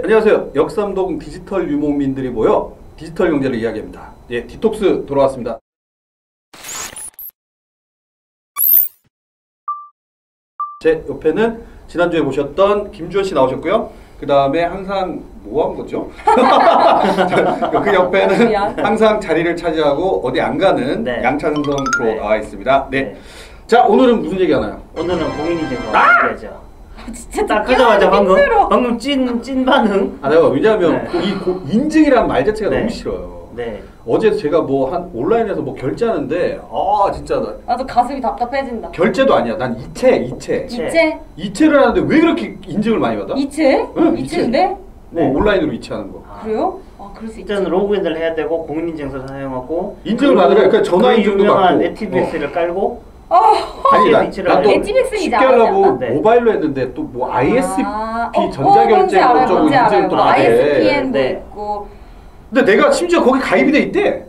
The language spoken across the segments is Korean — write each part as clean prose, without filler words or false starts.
안녕하세요. 역삼동 디지털 유목민들이 모여 디지털 경제를 이야기합니다. 예, 디톡스 돌아왔습니다. 제 옆에는 지난주에 모셨던 김주현 씨 나오셨고요. 그 다음에 항상 뭐 한 거죠? 그 옆에는 항상 자리를 차지하고 어디 안 가는 네. 양찬성 프로 네. 나와 있습니다. 네. 네. 자, 오늘은 무슨 얘기 하나요? 오늘은 공인인증서 얘기하죠. 진짜 딱 끄자마자 방금 찐 반응. 아, 내가 왜냐하면 네. 이 인증이라는 말 자체가 네. 너무 싫어요. 네. 어제 제가 뭐 한 온라인에서 뭐 결제하는데 진짜 나 나도 가슴이 답답해진다. 결제도 아니야. 난 이체. 이체? 이체를 하는데 왜 그렇게 인증을 많이 받아? 이체? 응, 이체인데? 뭐 온라인으로 이체하는 거. 그래요? 아, 그럴 수 있지. 일단 로그인을 해야 되고 공인인증서 사용하고 인증을 받으려 그러니까 전화 그 인증도 유명한 받고. 에티비에스를 깔고 아니 이체를 난또 해야 에티비에스는 이제 쉽게 하려고 네. 모바일로 했는데 또 뭐 ISP 뭔지 전자결제 알아요, 쪽으로 뭔지 인증을 알아요. 또 받대. ISPN도 네. 있고. 근데 내가 심지어 거기 가입이 돼 있대.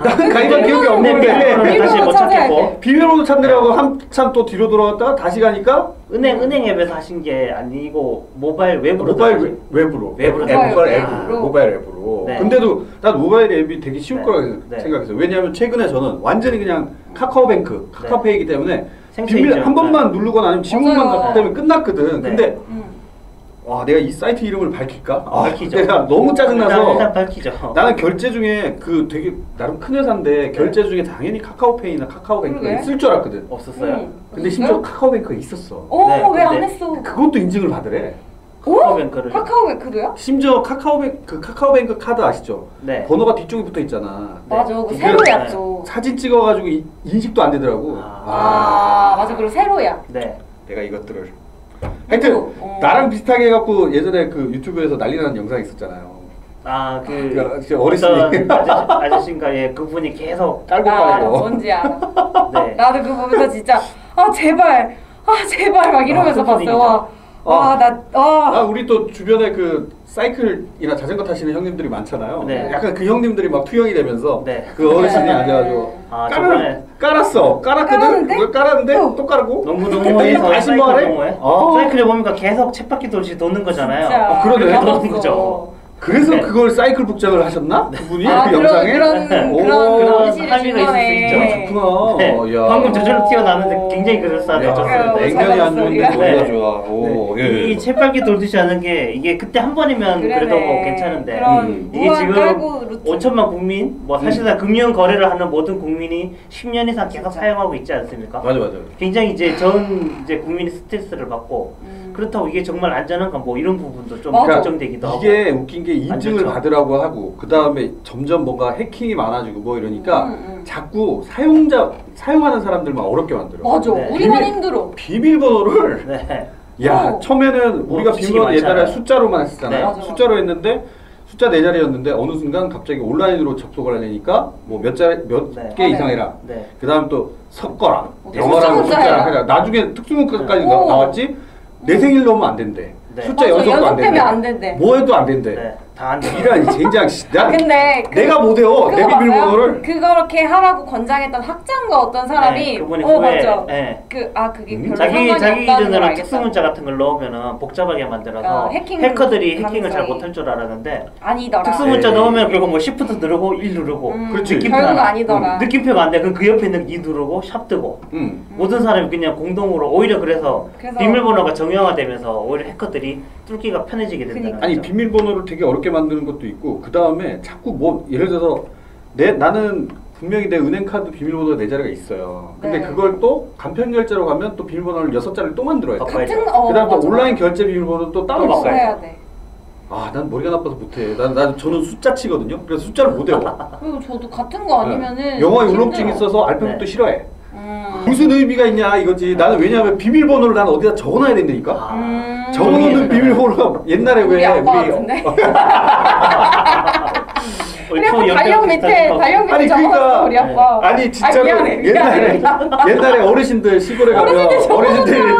나는 가입한 기억이 없는데 비밀번호를 다시 못 찾아야 찾겠고 비밀번호 찾느라고 한참 또 뒤로 돌아갔다가 다시 가니까 은행 앱에서 하신 게 아니고 모바일 웹으로 웹으로 앱으로. 모바일 앱으로. 네. 근데도 난 모바일 앱이 되게 쉬울 네. 거라고 네. 생각했어요. 왜냐하면 최근에 저는 완전히 그냥 카카오뱅크, 카카오페이이기 때문에 생체 비밀 인증. 한 번만 누르거나 아니면 지문만 맞아요. 갖기 때문에 끝났거든. 네. 근데 와, 내가 이 사이트 이름을 밝힐까? 밝히죠. 내가 너무 짜증나서 일단 밝히죠. 나는 결제 중에 그 되게 나름 큰 회사인데 결제 중에 당연히 카카오페이나 카카오뱅크가 그러게. 있을 줄 알았거든. 없었어요. 근데 심지어 카카오뱅크가 있었어. 네, 왜 안 근데 했어? 그것도 인증을 받으래. 카카오뱅크를 카카오뱅크도요? 심지어 카카오뱅크 카드 아시죠? 네. 번호가 뒤쪽에 붙어 있잖아. 맞아, 그 이게 세로야 또. 사진 찍어가지고 인식도 안 되더라고. 맞아, 그리고 세로야. 네. 내가 이것들을. 하여튼 나랑 비슷하게 해갖고 예전에 그 유튜브에서 난리나는 영상 있었잖아요. 어르신이 아저씨인가에 그분이 계속 깔고 알아, 깔고. 뭔지 알아. 네. 나도 그거 보면서 진짜 제발 막 이러면서 봤어. 우리 또 주변에 그 사이클이나 자전거 타시는 형님들이 많잖아요. 네. 약간 그 형님들이 막 투영이 되면서 네. 그 어르신이 앉아가지고 저번에 깔았거든. 깔았는데? 그걸 깔았는데 또 깔고. 농구동호회에서 다시 뭐 하래? 사이클에 보니까 계속 쳇바퀴 돌듯이 도는 거잖아요. 진짜. 그러네. 그렇게 도는 거죠. 그래서 네. 그걸 사이클 복장을 하셨나? 그분이 그 영상에? 그런 그런 시를 함의가 있을 수 있죠. 그렇구나. 네. 야. 방금 저절로 튀어나왔는데 굉장히 그럴싸하죠. 냉면이 안 좋은데 네. 머리가 좋아. 오, 예. 이 쳇바퀴 돌듯이 하는 게 이게 그때 한 번이면 그래도 뭐 괜찮은데 이게 지금 5천만 국민 사실상 금융 거래를 하는 모든 국민이 10년 이상 계속 사용하고 있지 않습니까? 맞아. 굉장히 전 국민이 스트레스를 받고 그렇다고 이게 정말 안전한가 뭐 이런 부분도 좀 걱정되기도 하고. 이게 웃긴 게 인증을 받으라고 하고 그 다음에 점점 뭔가 해킹이 많아지고 뭐 이러니까 자꾸 사용하는 사람들만 어렵게 만들어. 맞아. 네. 우리만 힘들어. 비밀번호를 네. 처음에는 우리가 비밀번호 옛날에 많잖아요. 숫자로만 했었잖아요. 네. 맞아. 숫자로 했는데 숫자 4자리였는데 어느 순간 갑자기 온라인으로 접속을 하려니까 뭐 몇 개 이상 해라. 네. 그 다음 또 섞어라. 네. 영어랑 숫자야. 숫자랑 해라. 나중에 특수문까지 나왔지. 내 생일 넣으면 안 된대. 네. 숫자 연속도 안 된대. 연속되면 안 된대. 뭐 해도 안 된대. 네. 다 안 돼. 이런 젠장. 근데 내가 못 외워. 내 비밀번호를. 그렇게 하라고 권장했던 학장과 어떤 사람이 그분이 후에 맞죠. 네. 그게 별로 자기 상관이 없다는 걸 이름으로 알겠다. 특수문자 같은 걸 넣으면은 복잡하게 만들어서 해킹 해커들이 해킹을 잘 가능성이 못할 줄 알았는데 아니더라. 특수문자 네. 넣으면 결국 뭐 Shift 누르고 1 누르고 그렇지. 결국 아니더라. 느낌표가 안 돼. 그럼 그 옆에 있는 2 누르고 샵 뜨고 모든 사람이 그냥 공동으로 오히려 그래서 비밀번호가 정형화되면서 오히려 해커들이 뚫기가 편해지게 된다는 거죠. 아니 비밀번호를 되게 어렵게 만드는 것도 있고 그 다음에 자꾸 뭐 예를 들어서 나는 분명히 내 은행카드 비밀번호가 4자리가 있어요. 근데 네. 그걸 또 간편결제로 가면 또 비밀번호를 6자리를 또 만들어야 돼. 그 다음 또 온라인 결제 비밀번호 또 따로 있어요. 해야 돼. 난 머리가 나빠서 못해. 저는 숫자 치거든요. 그래서 숫자를 못 외워. 그리고 저도 같은 거 아니면은 영어에 울렁증 있어서 알파벳도 싫어해. 음. 무슨 의미가 있냐 이거지. 나는 왜냐하면 비밀번호를 난 어디다 적어놔야 된다니까. 적어놓는 비밀번호가 옛날에 우리 왜 아빠 같은데? 얼추 달력 밑에 아니, 적어놨어 그러니까, 우리 아빠. 아니 진짜로 미안해. 옛날에 어르신들 시골에 가면 어르신들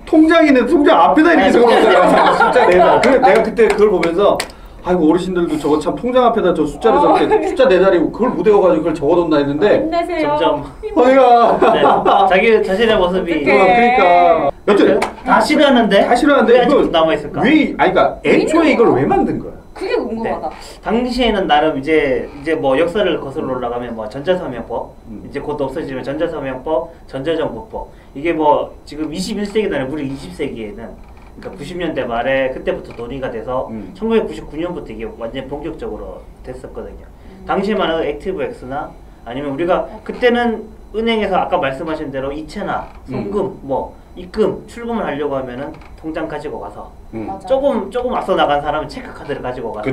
통장에는 통장 앞에다 이렇게 적어놓잖아. 숫자 내다. 그래 내가 그때 그걸 보면서 아이고 어르신들도 저거 참 통장 앞에다 저 숫자를 저렇게 숫자 4자리고 그걸 못 외워가지고 그걸 적어뒀나 했는데 힘내세요. 점점 어디가 네, 자기 자신의 모습이 그러니까 여튼 다 싫어하는데 다 싫어하는데 왜 아직도 이거 남아있을까? 아니 그러니까 애초에 이걸 왜 만든 거야? 그게 궁금하다. 당시에는 나름 이제 뭐 역사를 거슬러 올라가면 뭐 전자서명법 이제 곧 없어지면 전자서명법, 전자정보법 이게 뭐 지금 21세기도 아니라 무려 20세기에는 그러니까 90년대 말에 그때부터 논의가 돼서 1999년부터 이게 완전 본격적으로 됐었거든요. 당시에만 해도 액티브엑스나 아니면 우리가 그때는 은행에서 아까 말씀하신 대로 이체나 송금 뭐 입금, 출금을 하려고 하면은 통장 가지고 가서 조금 앞서 나간 사람은 체크카드를 가지고 가서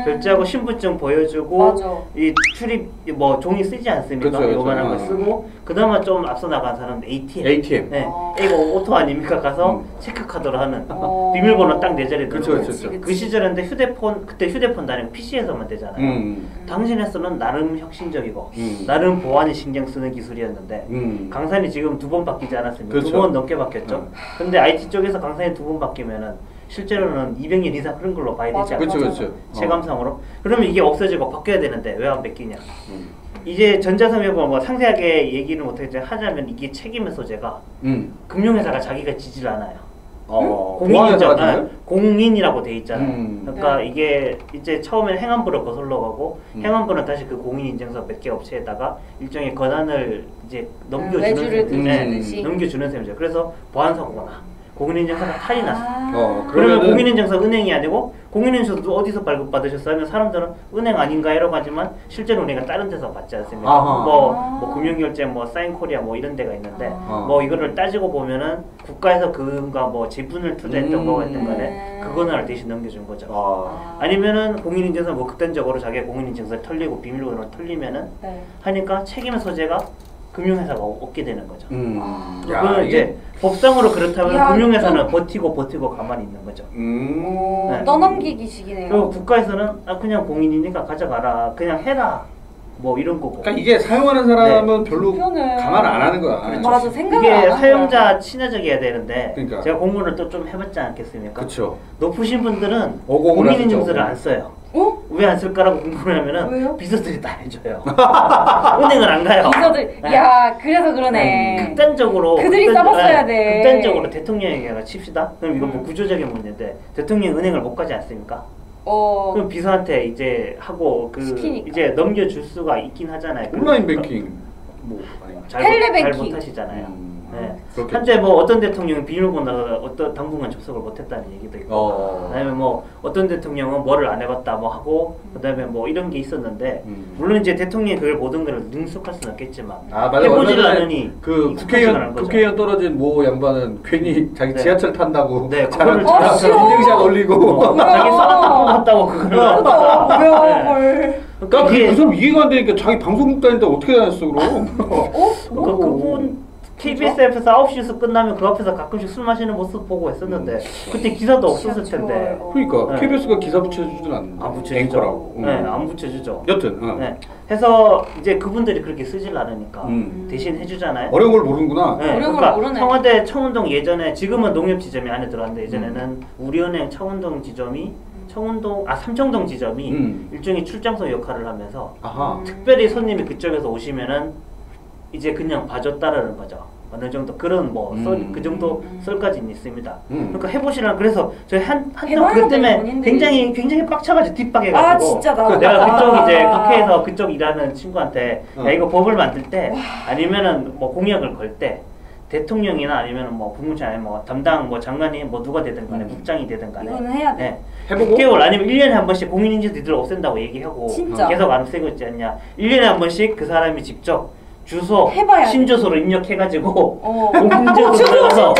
결제하고 신분증 보여주고 맞아. 이 출입 뭐 종이 쓰지 않습니까? 그쵸, 요만한 거 쓰고 그나마 좀 앞서 나간 사람은 ATM. 네. 아. 이거 오토 아닙니까? 가서 체크카드로 하는 비밀번호 딱 4자리 그쵸, 넣고 그쵸. 그 시절인데 그때 휴대폰 다니고 PC에서만 되잖아요. 당신에서는 나름 혁신적이고 나름 보안에 신경 쓰는 기술이었는데 강산이 지금 2번 바뀌지 않았습니까? 그렇죠. 2번 넘게 바뀌었죠. 근데 IT 쪽에서 강산이 2번 바뀌면은 실제로는 200년 이상 그런 걸로 봐야 되지 않을까? 그렇죠. 체감상으로. 그러면 이게 없어지고 바뀌어야 되는데 왜 안 바뀌냐? 이제 전자서명법 뭐 상세하게 얘기를 못하겠지 하자면 이게 책임의 소재가 금융회사가 자기가 지질 않아요. 공인이라고 돼 있잖아요. 그러니까 이게 이제 처음엔 행안부로 거슬러 가고 행안부는 다시 그 공인인증서 몇 개 업체에다가 일종의 권한을 이제 넘겨주는 셈이죠. 넘겨주는 셈이죠. 그래서 보안사고나 공인인증서가 탈이 났어. 그러면 공인인증서 은행이 아니고 공인인증서도 어디서 발급받으셨어요? 하면 사람들은 은행 아닌가 이러고 하지만 실제로 우리가 다른 데서 받지 않습니까? 뭐 금융결제 뭐 사인코리아 뭐 이런 데가 있는데 뭐 이거를 따지고 보면은 국가에서 그가 뭐 지분을 투자했던 거가 있는 간에 그거는 대신 넘겨준 거죠. 아니면은 공인인증서 뭐 극단적으로 자기가 공인인증서를 털리고 비밀번호를 털리면은 하니까 책임의 소재가 금융회사가 얻게 되는 거죠. 그거는 이제 법상으로 그렇다면 금융회사는 버티고 가만히 있는 거죠. 떠넘기기식이네요. 그리고 국가에서는 그냥 공인이니까 가져가라, 그냥 해라, 뭐 이런 거고. 그러니까 이게 사용하는 사람은 별로 가만 안 하는 거야. 그렇죠. 맞아, 생각을 이게 안 사용자 친화적이어야 되는데 그러니까. 제가 공부를 또 좀 해봤지 않겠습니까? 그렇죠. 높으신 분들은 어공을 공인인증서를 하시죠. 안 써요. 왜 안 쓸까라고 궁금을 하면은 왜요? 비서들이 다 해줘요. 은행을 안 가요. 비서들, 야, 그래서 그러네. 극단적으로 그들이 써봤어야 돼. 극단적으로 대통령에게 칩시다. 그럼 이건 뭐 구조적인 문제인데 대통령이 은행을 못 가지 않습니까? 그럼 비서한테 이제 하고 시키니까. 이제 넘겨줄 수가 있긴 하잖아요. 온라인 뱅킹 뭐 잘 텔레뱅킹. 못하시잖아요. 네. 그렇겠죠. 한때 뭐 어떤 대통령은 비밀번호가 당분간 접속을 못했다는 얘기도 있고, 그다음에 뭐 어떤 대통령은 뭐를 안 해봤다 뭐 하고, 그다음에 뭐 이런 게 있었는데, 물론 이제 대통령이 그걸 모든 걸 능숙할 수는 없겠지만 해보지를 않으니 그 국회의원 떨어진 모 양반은 괜히 자기 지하철 탄다고 그거를 인증샷 올리고 자기 쏘았다 뽑았다고 그걸 그러니까 그 사람 이해가 안 되니까 자기 방송국 다니는데 어떻게 다녔어 그럼? 그분 KBS에서 9시 뉴스 끝나면 그 앞에서 가끔씩 술 마시는 모습 보고 했었는데 그때 기사도 없었을 텐데. 그러니까 KBS가 기사 붙여주진 않는데. 안 붙여주죠. 앵커라고. 네, 안 붙여주죠. 여튼. 네. 해서 이제 그분들이 그렇게 쓰질 않으니까 대신 해주잖아요. 어려운 걸 모르는구나. 네, 그러니까 청와대 청운동 예전에 지금은 농협지점이 안에 들어왔는데 예전에는 우리은행 청운동 지점이 삼청동 지점이 일종의 출장소 역할을 하면서 특별히 손님이 그쪽에서 오시면은 이제 그냥 봐줬다라는 거죠. 어느 정도 그런 뭐 그 정도 썰까지는 있습니다. 그러니까 해보시라. 그래서 저희 한때 그것 때문에 굉장히 빡쳐가지고 뒷박해가지고 진짜 나도. 내가 그쪽 이제 국회에서 그쪽 일하는 친구한테 야 이거 법을 만들 때 아니면은 뭐 공약을 걸 때 대통령이나 아니면 뭐 국무총 아니면 뭐 담당 뭐 장관이 뭐 누가 되든 간에 국장이 되든 간에 이거는 해야 돼. 네. 해보고 6개월 아니면 1년에 한 번씩 공인인증서 니들 없앤다고 얘기하고 진짜. 계속 안 없애고 있지 않냐. 1년에 한 번씩 그 사람이 직접 주소, 해봐야 신주소를 입력해가지고 공인인증서 신주소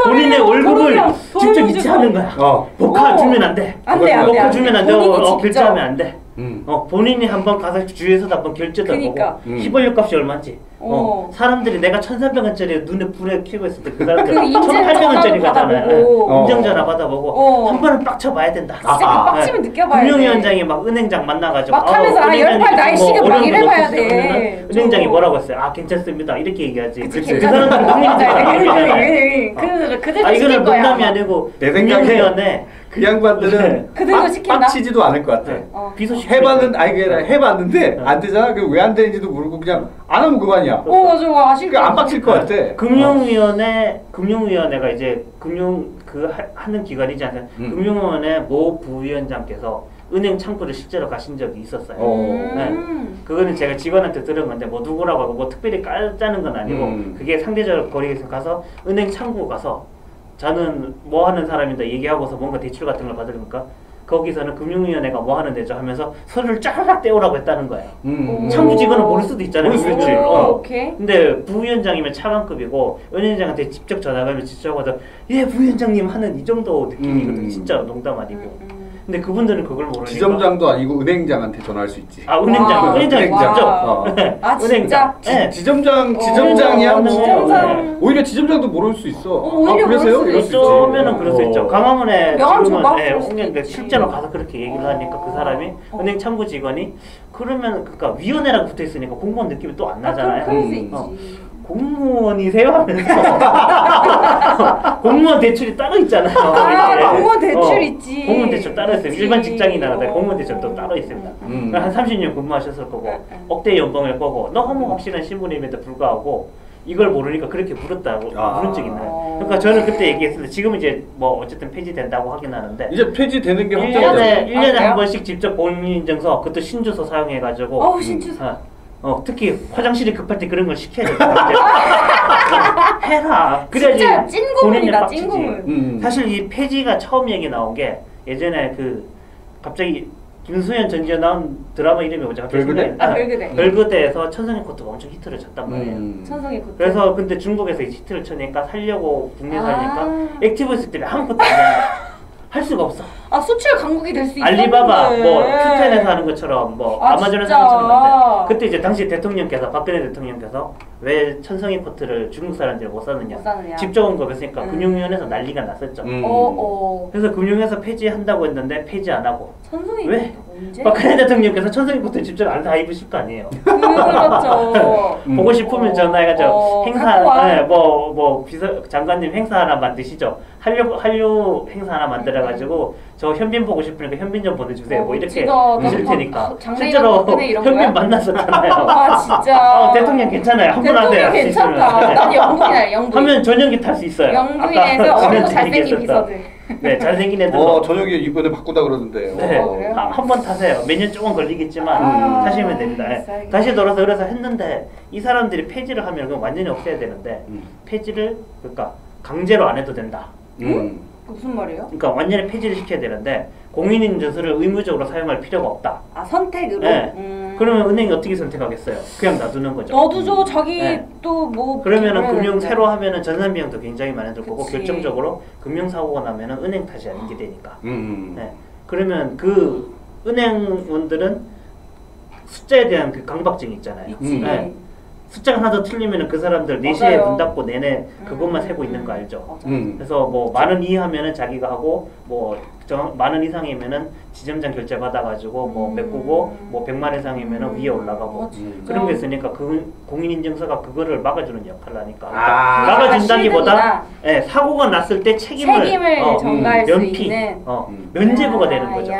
본인의 월급을 직접 이체하는 거야. 복화 주면 안 돼. 안 돼. 복화 주면 안 돼. 결제하면 안 돼. 음. 본인이 한번 가서 주유소도 한번 결제도 그러니까. 해보고 휘발유 값이 얼마인지 사람들이 내가 1,300원짜리 눈에 불에 켜고 있을 때 그 사람들 그 인증 1,800원짜리 가잖아요. 받아보고. 인증 전화 받아보고 한 번은 빡쳐봐야 된다. 진짜 그 빡치면 느껴봐야 돼. 금융위원장이 막 은행장 만나가지고 막 하면서 연팔 날씨가 막 이래봐야 돼. 은행장이 뭐라고 했어요? 괜찮습니다. 이렇게 얘기하지. 그 괜찮아. 사람들은 그들이 이거는 시킨 농담이 거야. 아니고 내 생각에 금융위원회 그 양반들은 그들도 시킨다? 빡치지도 않을 것 같아. 해봤는 아니 그게 아니라 해봤는데 안 되잖아. 그 왜 안 되는지도 모르고 그냥 안 하면 그만이야. 맞아. 아실 안 빡칠 것 같아. 금융위원회가 이제 하는 기관이지 않나요? 금융위원회 모 부위원장께서 은행 창구를 실제로 가신 적이 있었어요. 네. 그거는 제가 직원한테 들은 건데 뭐 누구라고 하고 뭐 특별히 깔자는 건 아니고 그게 상대적으로 거리에서 가서 은행 창구 가서 저는 뭐 하는 사람인데 얘기하고서 뭔가 대출 같은 걸 받으니까 거기서는 금융위원회가 뭐 하는 데죠 하면서 서류를 쫙 떼오라고 했다는 거예요. 창구 직원은 모를 수도 있잖아요. 모를 수 있지. 오케이. 근데 부위원장이면 차관급이고 은행장한테 직접 전화 가면 직접 와서 예 부위원장님 하는 이 정도 느낌이거든요. 진짜 농담 아니고. 근데 그분들은 그걸 모르니까 지점장도 아니고 은행장한테 전화할 수 있지. 은행장이 직접. 진짜? 네. 지점장이야. 지점장. 오히려 지점장도 모를 수 있어. 오히려 그래서요? 모를 이럴 수 수 있지. 어쩌면은 그럴 수 있죠. 강화문에 명함 지금은 줘봐? 홍련배 실제로 가서 그렇게 얘기를 하니까 그 사람이 은행 참고 직원이 그러면 그러니까 위원회라고 붙어 있으니까 공무원 느낌이 또 안 나잖아요. 그럴 수 있지. 공무원이세요? 하면서 공무원 대출이 따로 있잖아요. 공무원 대출 있지. 공무원 대출 따로 있어요. 일반 직장인하고 공무원 대출도 따로 있습니다. 한 30년 근무하셨을 거고 억대 연봉을 거고 너무 확실한 신분임에도 불구하고 이걸 모르니까 그렇게 물었다고 물은 적이 있나요? 그러니까 저는 그때 얘기했는데 지금 이제 뭐 어쨌든 폐지된다고 하긴 하는데 이제 폐지되는 게 확정이죠. 1년에 한 번씩 직접 본인 인증서 그것도 신주소 사용해가지고 신주소. 특히 화장실이 급할 때 그런 걸 시켜야 돼. 해라. 그래야지 진짜 찐고문이다. 본인이 찐고문. 사실 이 폐지가 처음 얘기 나온 게 예전에 갑자기 김수현 전지현 나온 드라마 이름이 뭐죠? 별그대? 별그대. 별그대에서 천성의 코트가 엄청 히트를 쳤단 말이에요. 천성의 코트. 그래서 근데 중국에서 히트를 쳐니까 살려고 국내 살니까 액티브스 때문에 아무것도 안 되는 거야. 할 수가 없어. 수출 강국이 될 수 있었는데. 알리바바 뭐 큐텐에서 하는 것처럼 뭐 아마존에서 하는 것처럼 했는데 그때 이제 당시 박근혜 대통령께서 왜 천성이 코트를 중국 사람들이 못 사느냐. 직접 온 거였으니까 금융위원회에서 난리가 났었죠. 그래서 금융회사 폐지한다고 했는데 폐지 안 하고. 천성이 왜? 언제? 박근혜 대통령께서 천성이 코트 직접 안 다 입으실 거 아니에요. 그렇죠. 보고 싶으면 전화해가지고 행사, 비서 장관님 행사 하나 만드시죠. 한류 행사 하나 만들어가지고 저 현빈 보고 싶으니까 현빈 좀 보내주세요. 뭐 이렇게 드실 테니까. 실제로 현빈 만났었잖아요. 진짜. 대통령 괜찮아요. 한번 하세요. 괜찮다. 난 영부인이야. 영부인. 하면 전용기 탈 수 있어요. 영부인에서 얼굴 잘생긴 비서들. 네, 잘생긴 애들. 전용기 이번에 바꾸다 그러던데. 네, 한 번 타세요. 몇 년 조금 걸리겠지만 타시면 됩니다. 다시 돌아서 그래서 했는데 이 사람들이 폐지를 하면 그건 완전히 없애야 되는데 폐지를 그러니까 강제로 안 해도 된다. 무슨 말이에요? 그러니까 완전히 폐지를 시켜야 되는데 공인인증서를 의무적으로 사용할 필요가 없다. 선택으로? 네. 그러면 은행이 어떻게 선택하겠어요? 그냥 놔두는 거죠. 놔두죠. 자기 또 뭐. 그러면은 금융 새로 하면은 전산 비용도 굉장히 많이 들 거고 결정적으로 금융 사고가 나면은 은행 탓이 아닌 게 되니까. 네. 그러면 그 은행원들은 숫자에 대한 그 강박증이 있잖아요. 네. 숫자가 하나 더 틀리면 그 사람들 4시에 문 닫고 내내 그것만 세고 있는 거 알죠? 그래서 뭐 10,000원 이하면은 자기가 하고 뭐 10,000원 이상이면은 지점장 결제 받아가지고 뭐 메꾸고 뭐 100만 이상이면은 위에 올라가고 그런 게 있으니까 그 공인인증서가 그거를 막아주는 역할을 하니까 막아준다기보다 사고가 났을 때 책임을 전가할 수 있는 면제부가 되는 거죠.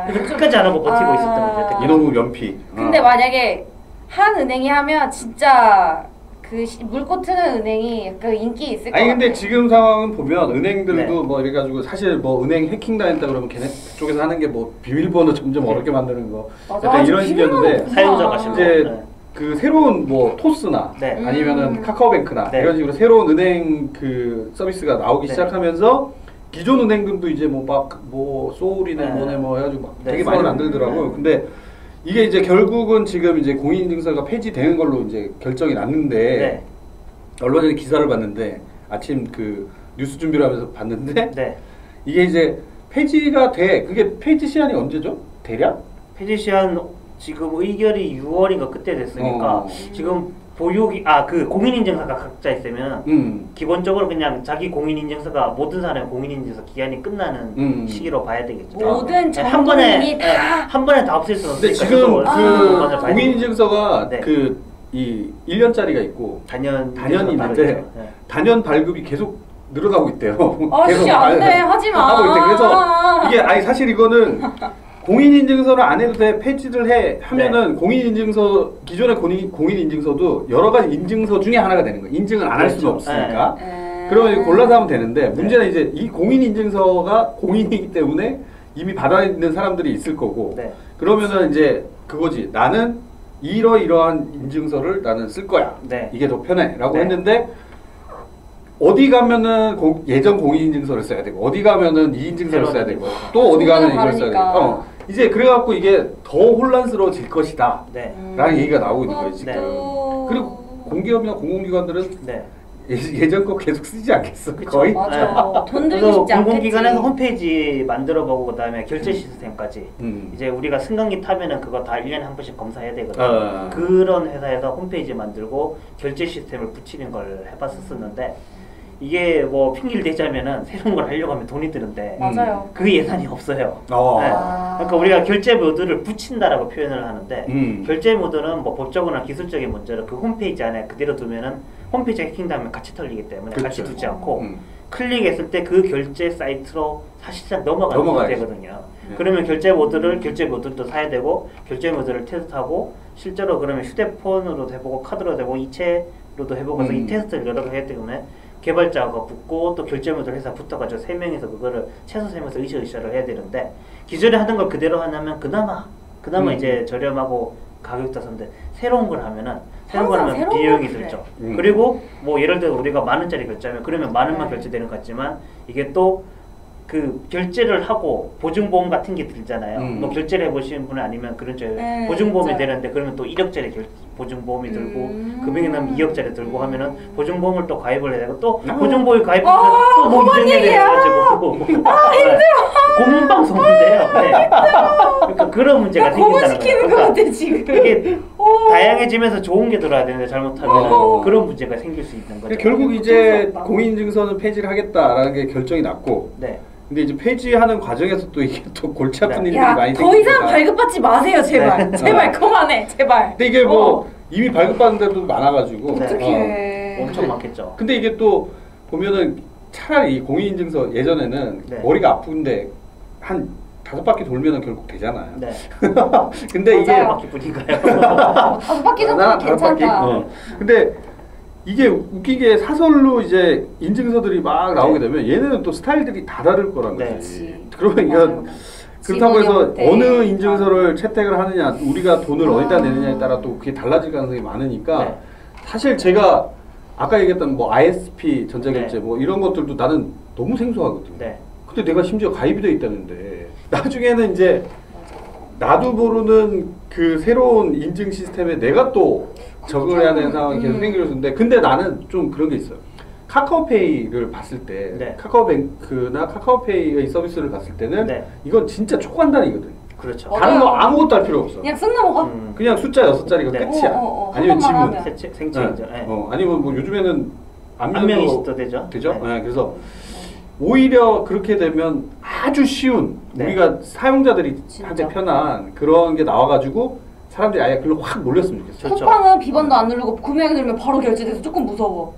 그래서 끝까지 안 하고 버티고 있었던 거죠. 이놈의 면피. 근데 만약에 한 은행이 하면 진짜 그 물고 트는 은행이 약간 인기 있을 것 같아요. 근데 지금 상황은 보면 은행들도 뭐 이래가지고 사실 뭐 은행 해킹 당했다 그러면 걔네 쪽에서 하는 게 뭐 비밀번호 점점 어렵게 만드는 거 약간 이런 식이었는데 사용자가 이제 그 새로운 뭐 토스나 아니면은 카카오뱅크나 이런 식으로 새로운 은행 그 서비스가 나오기 시작하면서 기존 은행들도 이제 뭐 소울이네 뭐네 뭐 해가지고 막 되게 많이 만들더라고요. 근데 이게 이제 결국은 지금 이제 공인인증서가 폐지되는 걸로 이제 결정이 났는데 얼마 전에 기사를 봤는데 아침 그 뉴스 준비를 하면서 봤는데 이게 이제 폐지가 돼. 그게 폐지 시한이 언제죠? 대략? 폐지 시한 지금 의결이 6월인가 그때 됐으니까 지금 그 공인인증서가 각자 있으면 기본적으로 그냥 자기 공인인증서가 모든 사람의 공인인증서 기한이 끝나는 시기로 봐야 되겠죠. 모든 전 국민이 한 번에 다 없앨 수는 없으니까. 지금 그 공인인증서가 그 이 1년짜리가 있고 단연이 있는데 단연 발급이 계속 늘어나고 있대요. 씨, 안 돼. 하지 마. 하고 있대. 그래서 이게 아니 사실 이거는 공인인증서를 안 해도 돼 폐지를 하면은 공인인증서 기존의 공인인증서도 여러 가지 인증서 중에 하나가 되는 거예요. 인증을 안 할 수는 없으니까. 그러면 골라서 하면 되는데 문제는 이제 이 공인인증서가 공인이기 때문에 이미 받아 있는 사람들이 있을 거고 그러면은 이제 그거지. 나는 이러이러한 인증서를 나는 쓸 거야. 이게 더 편해라고 했는데 어디 가면은 예전 공인인증서를 써야 되고 어디 가면은 이 인증서를 써야 되고 또 어디 가면 이걸 써야 되고 이제 그래갖고 이게 더 혼란스러워질 것이다 라는 얘기가 나오고 있는 거예요 지금. 그리고 공기업이나 공공기관들은 예전 거 계속 쓰지 않겠어. 그쵸, 거의. 맞아. 돈 들기 쉽지 않겠지. 공공기관에서 홈페이지 만들어보고 그다음에 결제 시스템까지 이제 우리가 승강기 타면은 그거 다 1년에 한 번씩 검사해야 되거든. 그런 회사에서 홈페이지 만들고 결제 시스템을 붙이는 걸 해봤었는데 이게 뭐 핑계를 대자면은 새로운 걸 하려고 하면 돈이 드는데 맞아요. 그 예산이 없어요. 그러니까 우리가 결제 모드를 붙인다라고 표현을 하는데 결제 모드는 뭐 법적으로나 기술적인 문제로 그 홈페이지 안에 그대로 두면은 홈페이지 해킹되면 같이 털리기 때문에 같이 두지 않고 클릭했을 때 그 결제 사이트로 사실상 넘어가야 되거든요. 그러면 결제 모드도 사야 되고 결제 모드를 테스트하고 실제로 그러면 휴대폰으로도 해보고 카드로도 해보고 이체로도 해보고 해서 이 테스트를 여러 개 해야 되기 때문에 개발자가 붙고 또 결제 모드를 해서 붙어가지고 3명이서 그거를 최소 3명이서 으쌰으쌰를 해야 되는데 기존에 하던 걸 그대로 하면 그나마 이제 저렴하고 가격도 싸는데 새로운 걸 하면은 비용이 들죠. 그리고 뭐 예를 들어 우리가 10,000원짜리 결제하면 그러면 10,000원만 결제되는 것 같지만 이게 또 그 결제를 하고 보증보험 같은 게 들잖아요. 뭐 결제를 해보시는 분은 아니면 그런 보증보험이 되는데 그러면 또 1억짜리 보증보험이 들고 금액이 나면 2억짜리 들고 하면은 보증보험을 또 가입을 해야 되고 또 보증보험이 가입하면 또 뭐 인정해야 돼가지고 힘들어. 고문방송인데요. 그러니까 그런 문제가 생긴다는 거예요. 것 같아 지금. 이게 다양해지면서 좋은 게 들어야 되는데 잘못하면 그런 문제가 생길 수 있는 거죠. 결국 이제 공인인증서는 폐지를 하겠다라는 게 결정이 났고 근데 이제 폐지하는 과정에서 또 이게 또 골치 아픈 일들이 많이 생기니까 더 이상 발급받지 마세요 제발. 제발 그만해 제발. 근데 이게 뭐 이미 발급받은 데도 많아가지고 어떡해. 엄청 많겠죠. 근데 이게 또 보면은 차라리 공인인증서 예전에는 머리가 아픈데 한 5바퀴 돌면은 결국 되잖아요. 근데 이게 5바퀴뿐인가요? 5바퀴 정도는 괜찮다. 근데 이게 웃긴 게 사설로 이제 인증서들이 막 나오게 되면 얘네는 또 스타일들이 다 다를 거란 거지. 그러면 이건 그렇다고 해서 어느 인증서를 채택을 하느냐, 우리가 돈을 어디다 내느냐에 따라 또 그게 달라질 가능성이 많으니까 사실 제가 아까 얘기했던 뭐 ISP 전자결제 뭐 이런 것들도 나는 너무 생소하거든. 근데 내가 심지어 가입이 돼 있다는데 나중에는 이제 나도 모르는 그 새로운 인증 시스템에 내가 또 적응을 해야 되는 상황이 계속 생기는데 근데 나는 좀 그런 게 있어요. 카카오페이를 봤을 때 카카오뱅크나 카카오페이의 서비스를 봤을 때는 이건 진짜 초간단이거든. 그렇죠. 다른 거 아무것도 할 필요 없어. 그냥 쓱 넘어가. 그냥 숫자 6자리가 끝이야. 아니면 지문. 생체 인증. 아니면 뭐 요즘에는 안면도 되죠. 그래서 오히려 그렇게 되면 아주 쉬운 우리가 사용자들이 한테 편한 그런 게 나와가지고 사람들이 아예 글로 확 몰렸으면 좋겠어. 쿠팡은 비번도 안 누르고 구매하게 되면 바로 결제돼서 조금 무서워.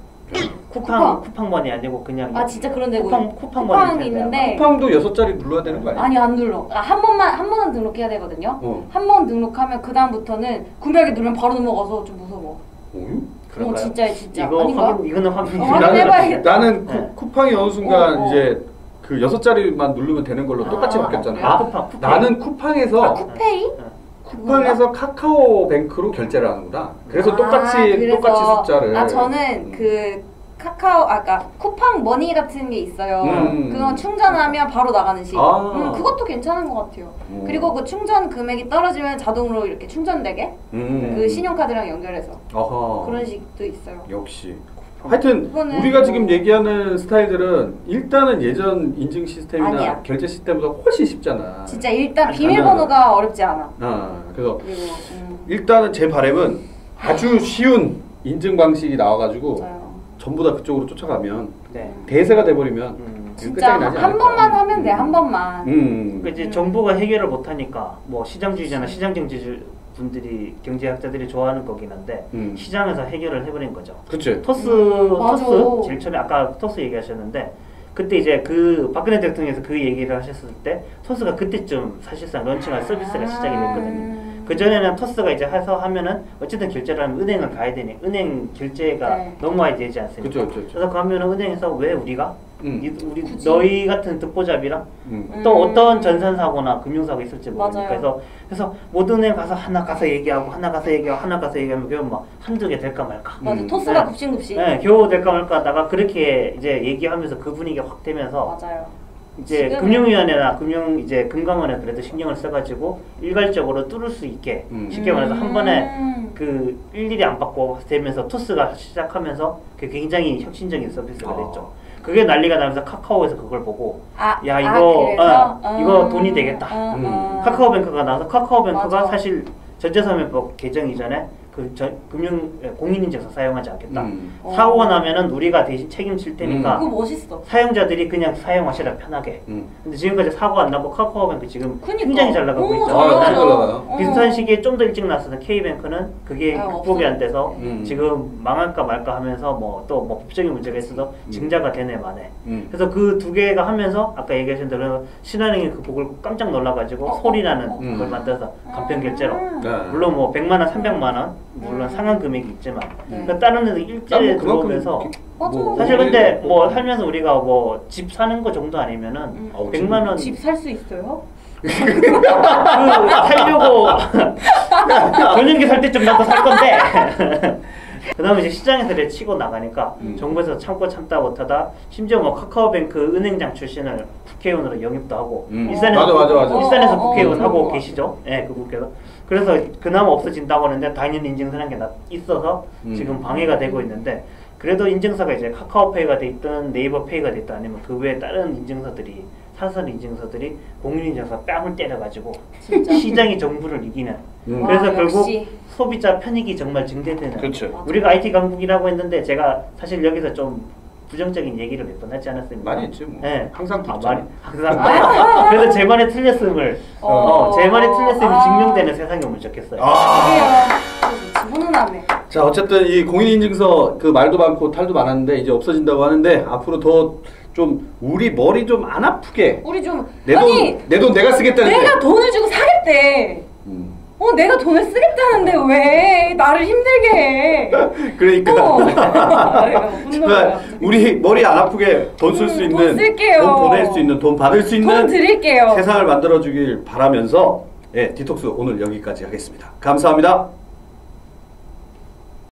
쿠팡머니 아니고 그냥 진짜 그런 데고 쿠팡머니 있는데 쿠팡도 6자리 눌러야 되는 거 아니야? 아니 안 눌러. 한 번은 등록해야 되거든요. 한 번 등록하면 그 다음부터는 구매하기 누르면 바로 넘어가서 좀 무서워. 그런가요? 진짜 이거는 확인. 나는 쿠팡이 어느 순간 이제 그 6자리만 누르면 되는 걸로 똑같이 바뀌었잖아. 쿠팡. 나는 쿠팡에서 쿠페이? 쿠팡에서 카카오뱅크로 결제를 하는구나. 그래서 똑같이 숫자를. 저는 그 그러니까 쿠팡 머니 같은 게 있어요. 그건 충전하면 바로 나가는 식. 그것도 괜찮은 것 같아요. 그리고 그 충전 금액이 떨어지면 자동으로 이렇게 충전되게 그 신용카드랑 연결해서 그런 식도 있어요. 역시. 하여튼 우리가 지금 얘기하는 스타일들은 일단은 예전 인증 시스템이나 결제 시스템보다 훨씬 쉽잖아. 진짜 일단 비밀번호가 어렵지 않아. 그래서 일단은 제 바람은 아주 쉬운 인증 방식이 나와가지고 전부 다 그쪽으로 쫓아가면 대세가 돼버리면 진짜 한 번만 하면 돼. 한 번만. 그러니까 이제 정부가 해결을 못하니까 뭐 시장주의자나 시장경제주의 분들이 경제학자들이 좋아하는 거긴 한데 시장에서 해결을 해버린 거죠. 그치. 토스 제일 처음에 아까 토스 얘기하셨는데 그때 이제 그 박근혜 대통령께서 그 얘기를 하셨을 때 토스가 그때쯤 사실상 런칭할 서비스가 시작이 됐거든요. 그 전에는 토스가 이제 해서 하면은 어쨌든 결제를 하면 은행을 가야 되니 은행 결제가 너무 많이 되지 않습니까? 그쵸. 그래서 가면은 은행에서 왜 우리가 우리 너희 같은 듣보잡이랑 또 어떤 전산 사고나 금융 사고 있을지 모르니까 그래서 모든 은행 가서 하나 가서 얘기하고 하나 가서 얘기하면 겨우 막 한두 개 될까 말까. 맞아. 토스가 굽신굽신. 네, 겨우 될까 말까 하다가 그렇게 이제 얘기하면서 그 분위기가 확 되면서 이제 금융위원회나 이제 금감원에 그래도 신경을 써가지고 일괄적으로 뚫을 수 있게 쉽게 말해서 한 번에 그 일일이 안 받고 되면서 토스가 시작하면서 그 굉장히 혁신적인 서비스가 됐죠. 그게 난리가 나면서 카카오에서 그걸 보고 야 이거 돈이 되겠다. 카카오뱅크가 나와서 카카오뱅크가 사실 전자서면법 개정 이전에 그 공인인증서 사용하지 않겠다. 사고가 나면은 우리가 대신 책임질 테니까 그거 멋있어. 사용자들이 그냥 사용하시라 편하게. 근데 지금까지 사고 안 나고 카카오뱅크 지금 굉장히 잘 나가고 있죠. 잘 나가요. 비슷한 시기에 좀 더 일찍 나왔었던 K뱅크는 그게 극복이 안 돼서 지금 망할까 말까 하면서 뭐 또 뭐 법적인 문제가 있어서 증자가 되네 마네. 그래서 그 두 개가 하면서 아까 얘기하신 대로 신한은행이 그 보고 깜짝 놀라가지고 소리나는 걸 만들어서 간편 결제로 물론 뭐 100만 원, 300만 원 물론 상한 금액이 있지만 그러니까 다른 애들 일제에 들어오면서 사실 근데 뭐 살면서 우리가 뭐 집 사는 거 정도 아니면은 100만 원 집 살 수 있어요? 그 살려고 전용기 살 때쯤 나도 살 건데 그 다음에 이제 시장에서 치고 나가니까 정부에서 참고 참다 못하다 심지어 뭐 카카오뱅크 은행장 출신을 국회의원으로 영입도 하고 일산에서 국회의원 하고 계시죠? 네, 그 국회의원. 그래서 그나마 없어진다고 하는데 당연히 인증서라는 게 있어서 지금 방해가 되고 있는데 그래도 인증서가 이제 카카오페이가 돼 있든 네이버페이가 돼 있든 아니면 그 외에 다른 인증서들이 사설 인증서들이 공인인증서 뺨을 때려가지고 시장이 정부를 이기는 그래서 결국 소비자 편익이 정말 증대되는 우리가 IT 강국이라고 했는데 제가 사실 여기서 좀 부정적인 얘기를 몇 번 하지 않았습니까? 많이 했지 뭐. 네. 항상 항상 그래서 제 말에 틀렸음을 제 말에 틀렸음이 증명되는 세상이 오면 좋겠어요. 훈훈하네. 자 어쨌든 이 공인인증서 그 말도 많고 탈도 많았는데 이제 없어진다고 하는데 앞으로 더 좀 우리 머리 좀 안 아프게 우리 좀 내 돈 내가 쓰겠다는데 내가 돈을 주고 사겠대. 내가 돈을 쓰겠다는데 왜 나를 힘들게 해? 그러니까 우리 머리 안 아프게 돈 쓸 수 있는 돈 쓸게요. 돈 보낼 수 있는 돈 받을 수 있는 돈 드릴게요. 세상을 만들어 주길 바라면서 디톡스 오늘 여기까지 하겠습니다. 감사합니다.